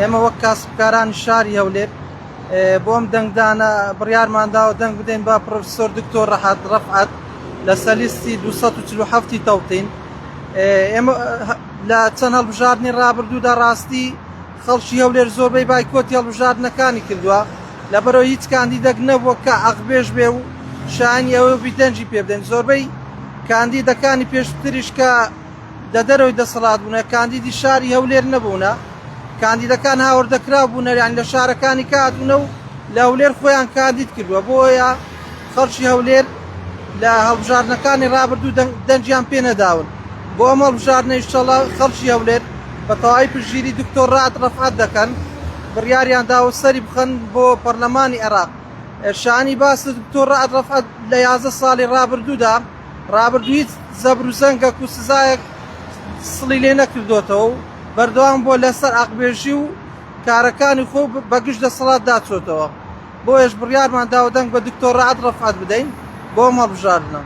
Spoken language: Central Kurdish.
ئێمە وەک کاسبکارانی شاری هەولێر بۆم دەنگدانە بڕیارمانداوە دەنگ بدەین با پرۆفسۆر دکتۆر ڕەفعەت لە سەلیستی 247 تەوتین. ئێمە لە چەند هەڵبژاردننی ڕابردوودا ڕاستی خەڵکی هەولێر زۆربەی بایکۆتی هەڵبژاردنەکانی کردووە لەبەرەوەی هیچ کاندیدەک نەبووە کە عەقبێژ بێ و شایانی ئەوە بیدەنجی پێ بدەین. زۆربەی کاندیدەکانی پێشتریش کە دەرەوەی دەسەڵات بوونە کاندیدی شاری هەولێر نەبوونە، کاندیدەکان هاوردەکرا بوونە یان لە شارەکانی کاتونە و لە هەولێر خۆیان کاندید کردووە. بۆیە خەڵکی هەولێر لە هەڵبژاردنەکانی ڕابردوو دەنجیان پێ نەداون. بۆ ئەم هەڵبژاردنە ئینشەڵڵا خەڵکی هەولێر بە تەواوی پشتگیری دکتۆر ڕەفعەت دەکەن، بڕیاریان داوە سەری بخەن بۆ پەرلەمانی عێراق. شانی باس دکتۆر ڕەفعەت لە 11 ساڵی ڕابردوودا ڕابردوو هیچ زەبر و زەنگەک و سزایەک سڵی لێ نەکردوێتەوە و بەردەوام بۆ لەسەر عەقبێژی و کارەکانی خۆ بەگشت دەسەڵات داچۆتەوە. بۆیەش بڕیارمان داوە دەنگ بە دکتۆر ڕەفعەت بدەین بۆ ئەم هەڵبژاردنە.